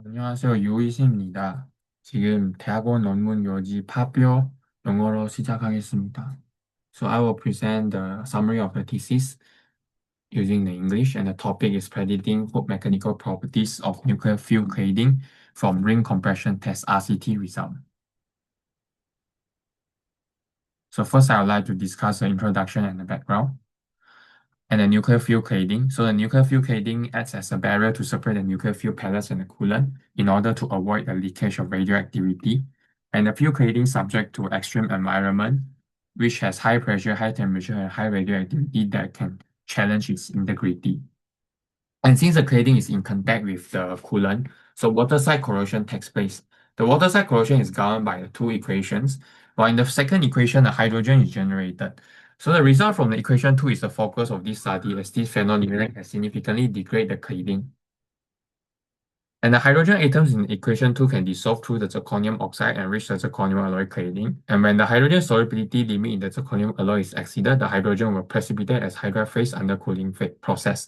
안녕하세요. 유이신입니다. 지금 대학원 논문 요지 파표 영어로 시작하겠습니다. So I will present the summary of the thesis using the English, and the topic is predicting fluid mechanical properties of nuclear fuel cladding from ring compression test RCT result. So first, I would like to discuss the introduction and the background. And the nuclear fuel cladding. So the nuclear fuel cladding acts as a barrier to separate the nuclear fuel pellets and the coolant in order to avoid the leakage of radioactivity. And the fuel cladding is subject to extreme environment, which has high pressure, high temperature, and high radioactivity that can challenge its integrity. And since the cladding is in contact with the coolant, so water-side corrosion takes place. The water-side corrosion is governed by the two equations, while in the second equation, the hydrogen is generated. So the result from the equation 2 is the focus of this study, as this phenol can significantly degrade the cladding. And the hydrogen atoms in equation 2 can dissolve through the zirconium oxide and reach the zirconium alloy cladding. And when the hydrogen solubility limit in the zirconium alloy is exceeded, the hydrogen will precipitate as hydride phase under cooling process.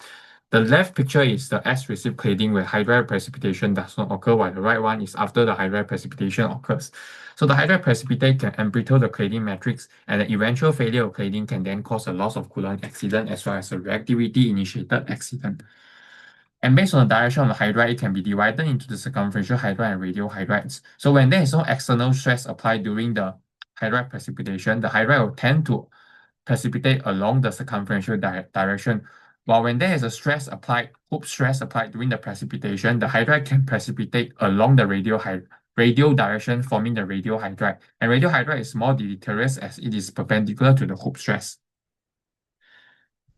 The left picture is the S-recipe cladding where hydride precipitation does not occur, while the right one is after the hydride precipitation occurs. So the hydride precipitate can embrittle the cladding matrix, and the eventual failure of cladding can then cause a loss of coolant accident as well as a reactivity-initiated accident. And based on the direction of the hydride, it can be divided into the circumferential hydride and radial hydrides. So when there is no external stress applied during the hydride precipitation, the hydride will tend to precipitate along the circumferential direction. While when there is a stress applied, Hooke stress applied during the precipitation, the hydride can precipitate along the radial direction, forming the radial hydride. And radial hydride is more deleterious as it is perpendicular to the Hooke stress.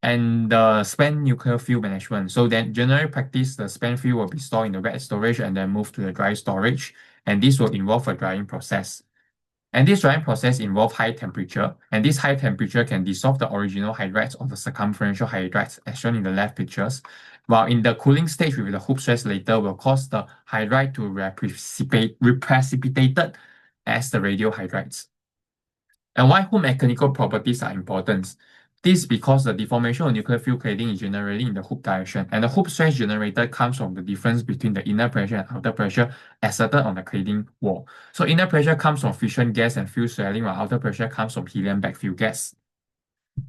And the spent nuclear fuel management. So then general practice, the spent fuel will be stored in the wet storage and then moved to the dry storage. And this will involve a drying process. And this drying process involves high temperature. And this high temperature can dissolve the original hydrides or the circumferential hydrides as shown in the left pictures. While in the cooling stage with the Hooke stress later will cause the hydride to reprecipitated as the radial hydrides. And why Hooke mechanical properties are important? This is because the deformation of nuclear fuel cladding is generally in the Hooke direction, and the Hooke stress generated comes from the difference between the inner pressure and outer pressure exerted on the cladding wall. So inner pressure comes from fission gas and fuel swelling, while outer pressure comes from helium backfill gas.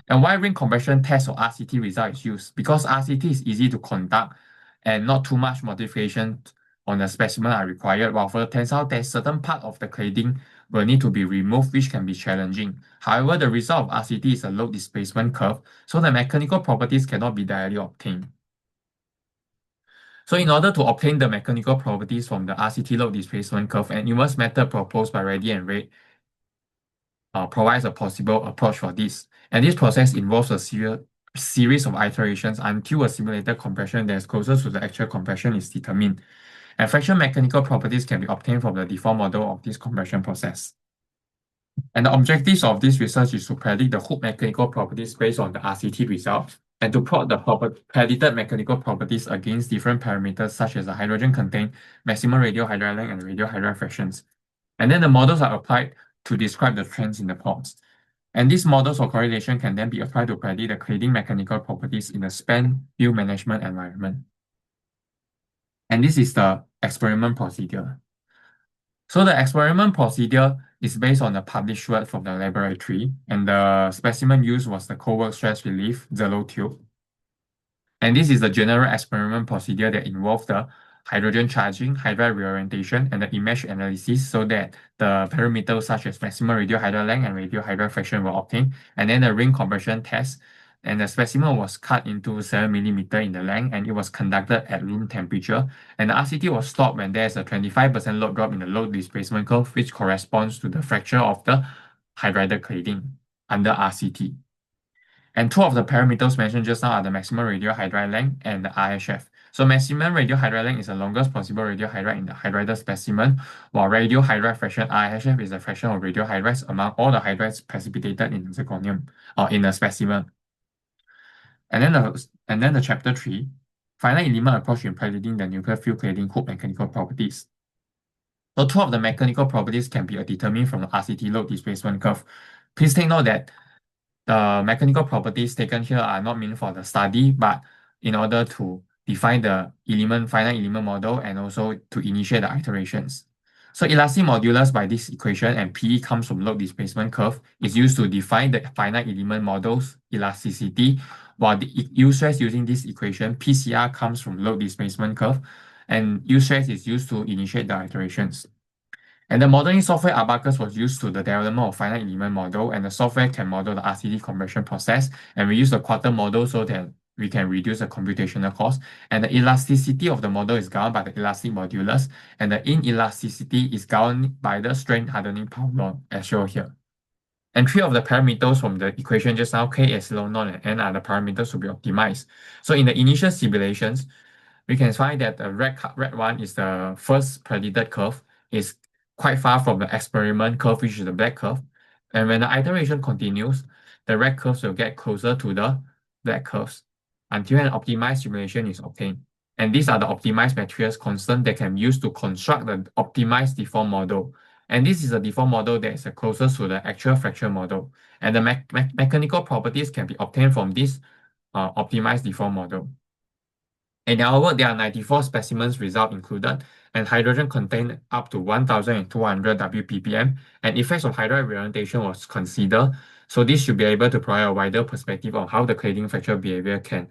And why ring compression test or RCT result is used? Because RCT is easy to conduct and not too much modification on the specimen are required, while for the tensile test, certain part of the cladding will need to be removed, which can be challenging. However, the result of RCT is a load displacement curve, so the mechanical properties cannot be directly obtained. So in order to obtain the mechanical properties from the RCT load displacement curve, an inverse method proposed by Reddy and Ray provides a possible approach for this. And this process involves a series of iterations until a simulated compression that is closer to the actual compression is determined. And fractional mechanical properties can be obtained from the default model of this compression process. And the objectives of this research is to predict the Hooke mechanical properties based on the RCT result, and to plot the predicted mechanical properties against different parameters such as the hydrogen content, maximum radial hydride length, and radial hydride fractions. And then the models are applied to describe the trends in the plots. And these models of correlation can then be applied to predict the cladding mechanical properties in the spent fuel management environment. And this is the experiment procedure. So the experiment procedure is based on the published work from the laboratory, and the specimen used was the cold work stress relief Zerlo tube. And this is the general experiment procedure that involved the hydrogen charging, hydride reorientation, and the image analysis so that the parameters such as maximum radial hydride length and radial hydride fraction were obtained. And then the ring compression test, and the specimen was cut into 7 millimeter in the length, and it was conducted at room temperature. And the RCT was stopped when there is a 25% load drop in the load displacement curve, which corresponds to the fracture of the hydride cladding under RCT. And two of the parameters mentioned just now are the maximum radial hydride length and the RHF. So maximum radial hydride length is the longest possible radial hydride in the hydrided specimen, while radial hydride fraction RHF is the fraction of radial hydrides among all the hydrides precipitated in the zirconium or in the specimen. And then the chapter 3, finite element approach in predicting the nuclear fuel cladding Hooke mechanical properties. So two of the mechanical properties can be determined from the RCT load displacement curve. Please take note that the mechanical properties taken here are not meant for the study, but in order to define the finite element model and also to initiate the iterations. So elastic modulus by this equation and PE comes from load displacement curve is used to define the finite element model's elasticity, while the U stress using this equation, PCR comes from load displacement curve, and U stress is used to initiate the iterations. And the modeling software Abacus was used to the development of finite element model, and the software can model the RCT compression process. And we use the quarter model so that we can reduce the computational cost. And the elasticity of the model is governed by the elastic modulus, and the inelasticity is governed by the strain hardening power law, as shown here. And three of the parameters from the equation just now, K, epsilon naught, and N, are the parameters to be optimized. So in the initial simulations, we can find that the red one is the first predicted curve, is quite far from the experiment curve, which is the black curve. And when the iteration continues, the red curves will get closer to the black curves until an optimized simulation is obtained. And these are the optimized materials constant that can be used to construct the optimized deform model. And this is a deform model that is the closest to the actual fracture model. And the mechanical properties can be obtained from this optimized deform model. In our work, there are 94 specimens result included, and hydrogen contained up to 1,200 WPPM, and effects of hydride reorientation was considered. So this should be able to provide a wider perspective on how the cladding fracture behavior can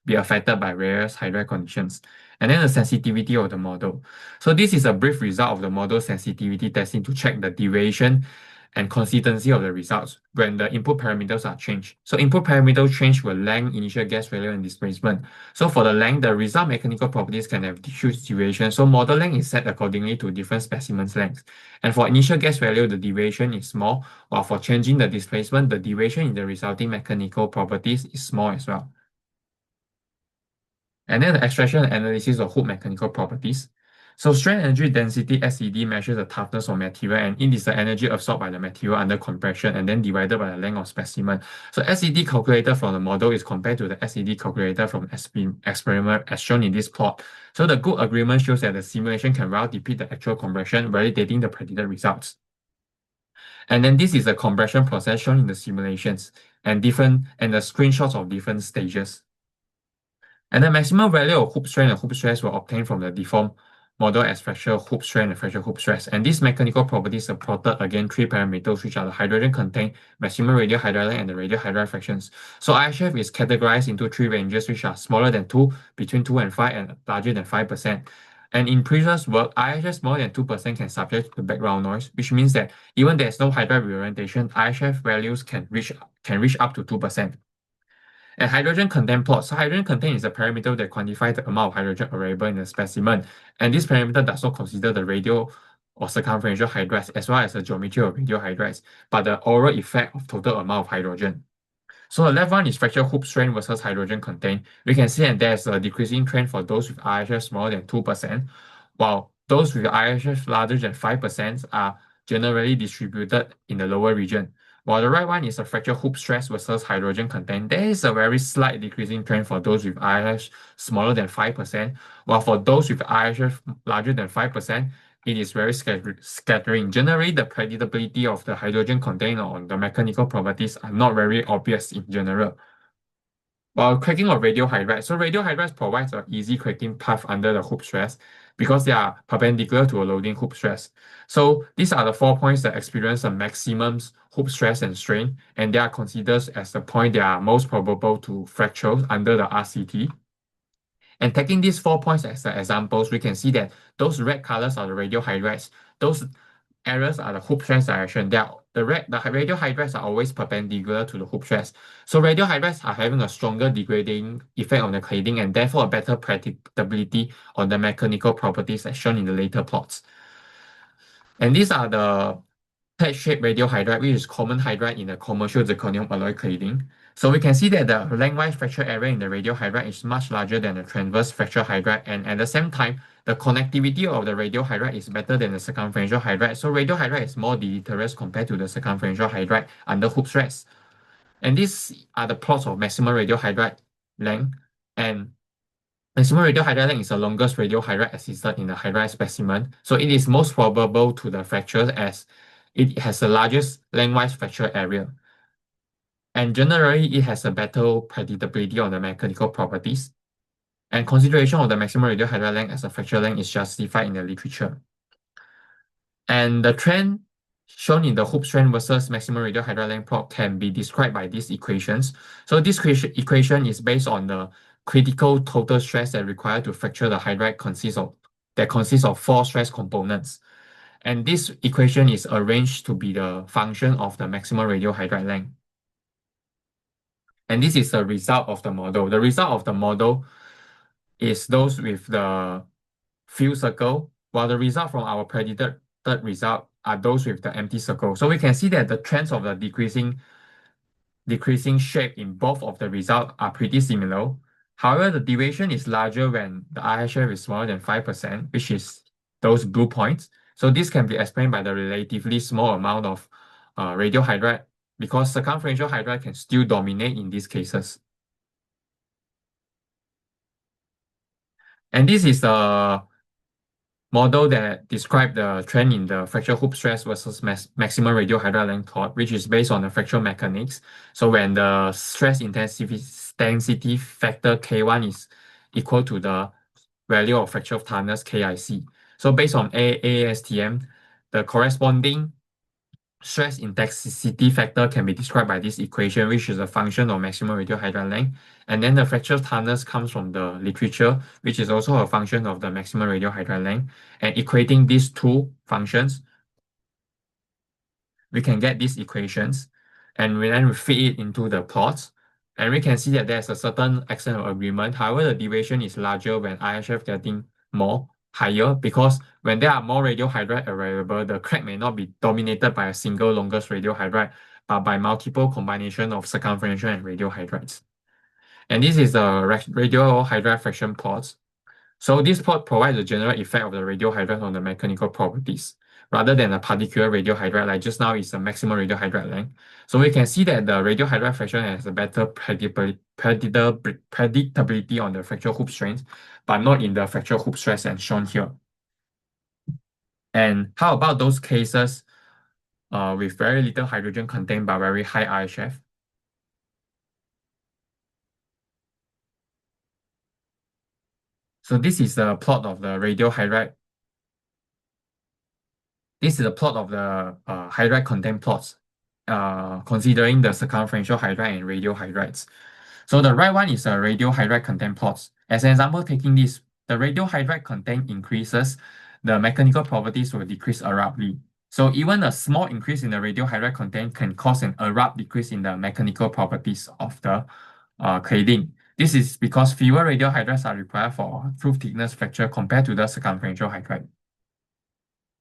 be affected by various hydride conditions. And then the sensitivity of the model. So this is a brief result of the model sensitivity testing to check the deviation and consistency of the results when the input parameters are changed. So input parameters change with length, initial gas value, and displacement. So for the length, the result mechanical properties can have huge deviation. So model length is set accordingly to different specimens lengths. And for initial gas value, the deviation is small, while for changing the displacement, the deviation in the resulting mechanical properties is small as well. And then the extraction and analysis of hoop mechanical properties. So strain energy density SED measures the toughness of material, and it is the energy absorbed by the material under compression and then divided by the length of specimen. So SED calculated from the model is compared to the SED calculated from experiment as shown in this plot. So the good agreement shows that the simulation can well depict the actual compression, validating the predicted results. And then this is the compression process shown in the simulations and the screenshots of different stages. And the maximum value of hoop strain and hoop stress were obtained from the deformed model as fracture hoop strain and fracture hoop stress. And these mechanical properties supported again three parameters, which are the hydrogen content, maximum radial hydride length, and the radial hydride fractions. So IHF is categorized into three ranges, which are smaller than 2, between 2 and 5, and larger than 5%. And in previous work, IHF smaller than 2% can subject to background noise, which means that even there's no hydride reorientation, IHF values can reach up to 2%. And hydrogen content plot. So hydrogen content is a parameter that quantifies the amount of hydrogen available in the specimen. And this parameter does not consider the radial or circumferential hydrides as well as the geometry of radial hydrides, but the overall effect of total amount of hydrogen. So the left one is fracture hoop strain versus hydrogen content. We can see that there's a decreasing trend for those with IHF smaller than 2%, while those with IHF larger than 5% are generally distributed in the lower region. While the right one is a fracture hoop stress versus hydrogen content, there is a very slight decreasing trend for those with IHF smaller than 5%, while for those with IHF larger than 5%, it is very scattering. Generally, the predictability of the hydrogen content or the mechanical properties are not very obvious in general. While cracking of radial hydrides, so radial hydrides provides an easy cracking path under the hoop stress because they are perpendicular to a loading hoop stress. So these are the 4 points that experience the maximum hoop stress and strain, and they are considered as the point that are most probable to fracture under the RCT. And taking these 4 points as the examples, we can see that those red colors are the radial hydrides. Those arrows are the hoop stress direction. The radial hydrides are always perpendicular to the hoop stress. So radial hydrides are having a stronger degrading effect on the cladding and therefore a better predictability on the mechanical properties as shown in the later plots. And these are the pad-shaped radial hydride, which is common hydride in the commercial zirconium alloy cladding. So we can see that the lengthwise fracture area in the radial hydride is much larger than the transverse fracture hydride, and at the same time, the connectivity of the radial hydride is better than the circumferential hydride. So radial hydride is more deleterious compared to the circumferential hydride under hoop stress. And these are the plots of maximum radial hydride length, and maximum radial hydride length is the longest radial hydride existed in the hydride specimen. So it is most probable to the fractures as it has the largest lengthwise fracture area. And generally, it has a better predictability on the mechanical properties. And consideration of the maximum radial hydride length as a fracture length is justified in the literature. And the trend shown in the hoop strength versus maximum radial hydride length plot can be described by these equations. So this equation is based on the critical total stress that required to fracture the hydride consists of four stress components. And this equation is arranged to be the function of the maximum radial hydride length. And this is the result of the model. The result of the model is those with the fill circle, while the result from our predicted result are those with the empty circle. So we can see that the trends of the decreasing shape in both of the results are pretty similar. However, the deviation is larger when the IHF is smaller than 5%, which is those blue points. So this can be explained by the relatively small amount of radial hydride because circumferential hydride can still dominate in these cases. And this is the model that described the trend in the fracture hoop stress versus maximum radial hydride length plot, which is based on the fracture mechanics. So when the stress intensity factor K1 is equal to the value of fracture toughness KIC. So based on AASTM, the corresponding stress intensity factor can be described by this equation, which is a function of maximum radial hydride length. And then the fracture toughness comes from the literature, which is also a function of the maximum radial hydride length. And equating these two functions, we can get these equations, and then we fit it into the plots. And we can see that there's a certain extent of agreement. However, the deviation is larger when IHF getting higher, because when there are more radial hydride available, the crack may not be dominated by a single longest radial hydride, but by multiple combination of circumferential and radial hydrides. And this is the radial hydride fraction plots. So this plot provides a general effect of the radial hydride on the mechanical properties, rather than a particular radial hydride, like just now is the maximum radial hydride length. So we can see that the radial hydride fraction has a better predictability on the fracture hoop strength, but not in the fracture hoop stress as shown here. And how about those cases with very little hydrogen content but very high IHF? So this is the plot of the radial hydride. This is a plot of the hydride content plots, considering the circumferential hydride and radial hydrides. So the right one is a radial hydride content plots. As an example, taking this, the radial hydride content increases, the mechanical properties will decrease abruptly. So even a small increase in the radial hydride content can cause an abrupt decrease in the mechanical properties of the cladding. This is because fewer radial hydrides are required for through thickness fracture compared to the circumferential hydride.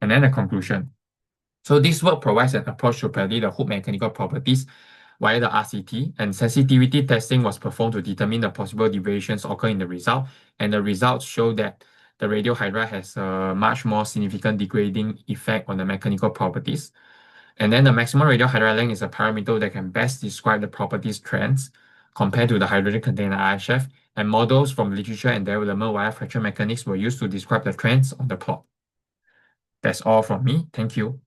And then the conclusion. So this work provides an approach to predict the hoop mechanical properties via the RCT, and sensitivity testing was performed to determine the possible deviations occur in the result, and the results show that the radial hydride has a much more significant degrading effect on the mechanical properties. And then the maximum radial hydride length is a parameter that can best describe the properties trends compared to the hydrogen container IHF, and models from literature and development via fracture mechanics were used to describe the trends on the plot. That's all from me. Thank you.